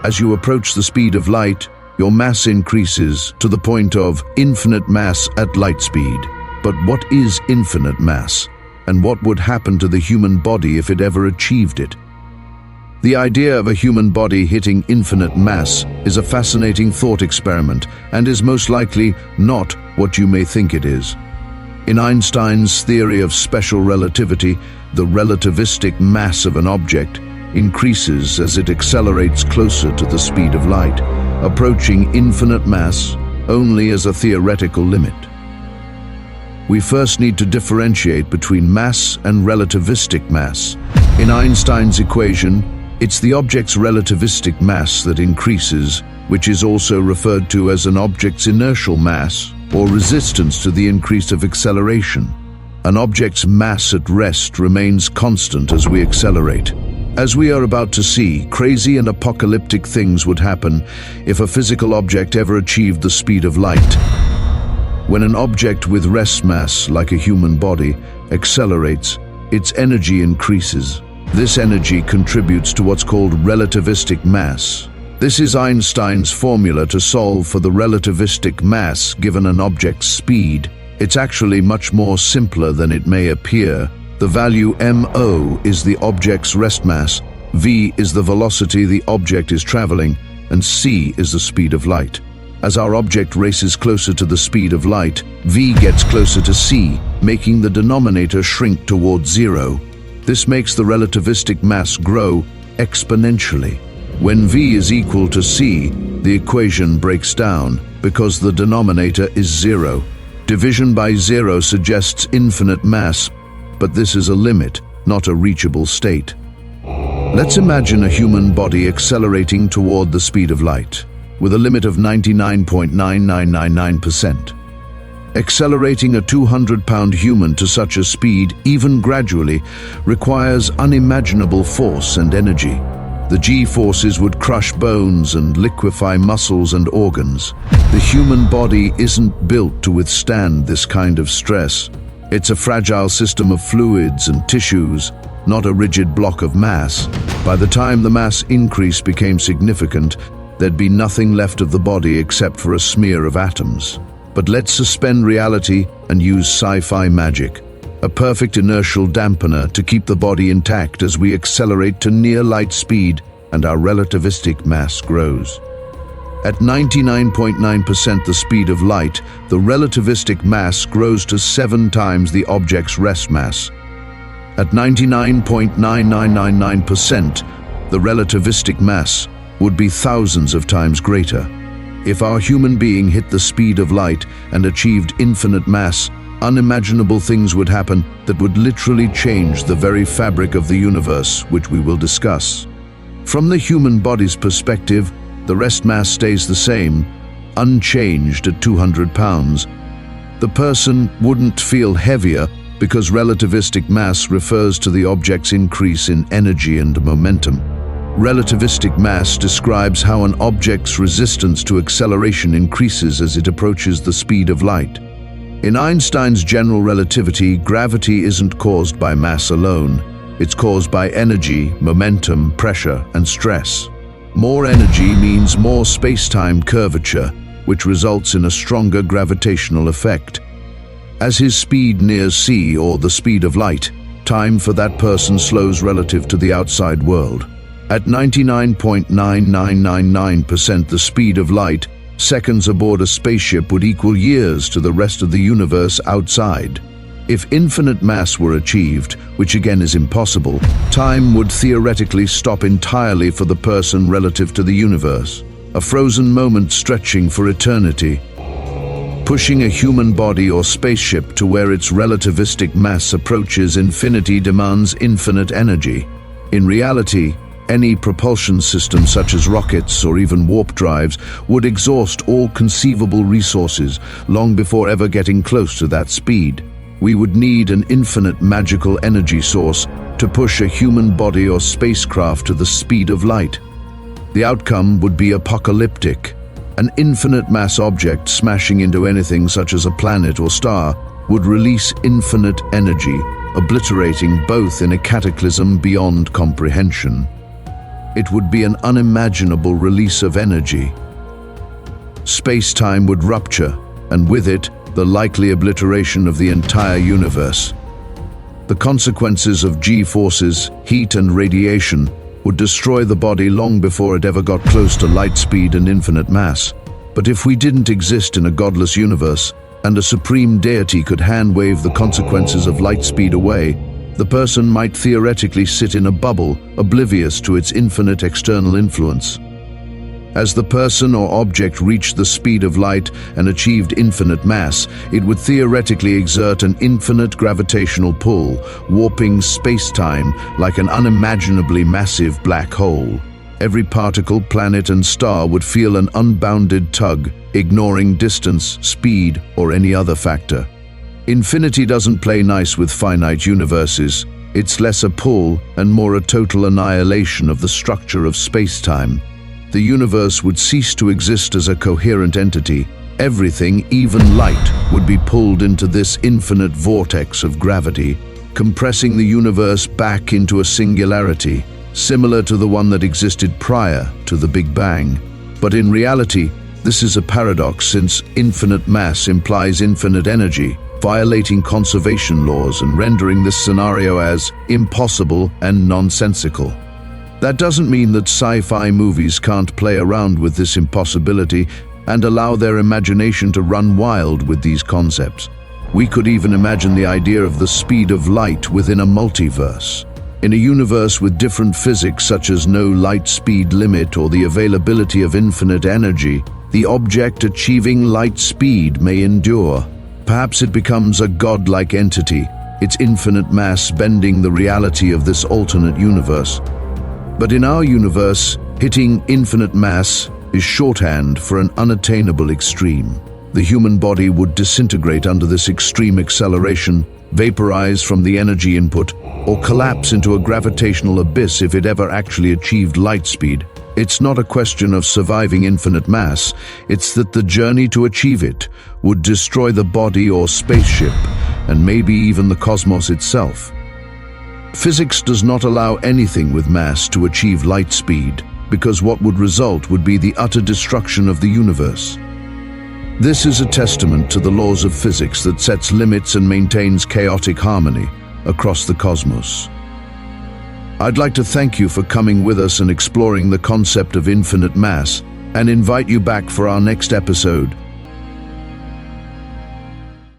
As you approach the speed of light, your mass increases to the point of infinite mass at light speed. But what is infinite mass? And what would happen to the human body if it ever achieved it? The idea of a human body hitting infinite mass is a fascinating thought experiment and is most likely not what you may think it is. In Einstein's theory of special relativity, the relativistic mass of an object increases as it accelerates closer to the speed of light, approaching infinite mass only as a theoretical limit. We first need to differentiate between mass and relativistic mass. In Einstein's equation, it's the object's relativistic mass that increases, which is also referred to as an object's inertial mass or resistance to the increase of acceleration. An object's mass at rest remains constant as we accelerate. As we are about to see, crazy and apocalyptic things would happen if a physical object ever achieved the speed of light. When an object with rest mass, like a human body, accelerates, its energy increases. This energy contributes to what's called relativistic mass. This is Einstein's formula to solve for the relativistic mass given an object's speed. It's actually much more simpler than it may appear. The value mO is the object's rest mass, v is the velocity the object is traveling, and c is the speed of light. As our object races closer to the speed of light, v gets closer to c, making the denominator shrink towards zero. This makes the relativistic mass grow exponentially. When v is equal to c, the equation breaks down because the denominator is zero. Division by zero suggests infinite mass, but this is a limit, not a reachable state. Let's imagine a human body accelerating toward the speed of light, with a limit of 99.9999%. Accelerating a 200-pound human to such a speed, even gradually, requires unimaginable force and energy. The G-forces would crush bones and liquefy muscles and organs. The human body isn't built to withstand this kind of stress. It's a fragile system of fluids and tissues, not a rigid block of mass. By the time the mass increase became significant, there'd be nothing left of the body except for a smear of atoms. But let's suspend reality and use sci-fi magic, a perfect inertial dampener to keep the body intact as we accelerate to near light speed and our relativistic mass grows. At 99.9% the speed of light, the relativistic mass grows to 7 times the object's rest mass. At 99.9999%, the relativistic mass would be thousands of times greater. If our human being hit the speed of light and achieved infinite mass, unimaginable things would happen that would literally change the very fabric of the universe, which we will discuss. From the human body's perspective, the rest mass stays the same, unchanged at 200 pounds. The person wouldn't feel heavier because relativistic mass refers to the object's increase in energy and momentum. Relativistic mass describes how an object's resistance to acceleration increases as it approaches the speed of light. In Einstein's general relativity, gravity isn't caused by mass alone. It's caused by energy, momentum, pressure, and stress. More energy means more spacetime curvature, which results in a stronger gravitational effect. As his speed nears c, or the speed of light, time for that person slows relative to the outside world. At 99.9999% the speed of light, seconds aboard a spaceship would equal years to the rest of the universe outside. If infinite mass were achieved, which again is impossible, time would theoretically stop entirely for the person relative to the universe, a frozen moment stretching for eternity. Pushing a human body or spaceship to where its relativistic mass approaches infinity demands infinite energy. In reality, any propulsion system such as rockets or even warp drives would exhaust all conceivable resources long before ever getting close to that speed. We would need an infinite magical energy source to push a human body or spacecraft to the speed of light. The outcome would be apocalyptic. An infinite mass object smashing into anything such as a planet or star would release infinite energy, obliterating both in a cataclysm beyond comprehension. it would be an unimaginable release of energy. Space-time would rupture, and with it, the likely obliteration of the entire universe. The consequences of G-forces, heat and radiation, would destroy the body long before it ever got close to light speed and infinite mass. But if we didn't exist in a godless universe, and a supreme deity could hand-wave the consequences of light speed away, the person might theoretically sit in a bubble, oblivious to its infinite external influence. As the person or object reached the speed of light and achieved infinite mass, it would theoretically exert an infinite gravitational pull, warping space-time like an unimaginably massive black hole. Every particle, planet, and star would feel an unbounded tug, ignoring distance, speed, or any other factor. Infinity doesn't play nice with finite universes. It's less a pull and more a total annihilation of the structure of space-time. The universe would cease to exist as a coherent entity. Everything, even light, would be pulled into this infinite vortex of gravity, compressing the universe back into a singularity, similar to the one that existed prior to the Big Bang. But in reality, this is a paradox, since infinite mass implies infinite energy, violating conservation laws and rendering this scenario as impossible and nonsensical. That doesn't mean that sci-fi movies can't play around with this impossibility and allow their imagination to run wild with these concepts. We could even imagine the idea of the speed of light within a multiverse. In a universe with different physics, such as no light speed limit or the availability of infinite energy, the object achieving light speed may endure. Perhaps it becomes a godlike entity, its infinite mass bending the reality of this alternate universe. But in our universe, hitting infinite mass is shorthand for an unattainable extreme. The human body would disintegrate under this extreme acceleration, vaporize from the energy input, or collapse into a gravitational abyss if it ever actually achieved light speed. It's not a question of surviving infinite mass, it's that the journey to achieve it would destroy the body or spaceship, and maybe even the cosmos itself. Physics does not allow anything with mass to achieve light speed, because what would result would be the utter destruction of the universe. This is a testament to the laws of physics that sets limits and maintains chaotic harmony across the cosmos. I'd like to thank you for coming with us and exploring the concept of infinite mass, and invite you back for our next episode,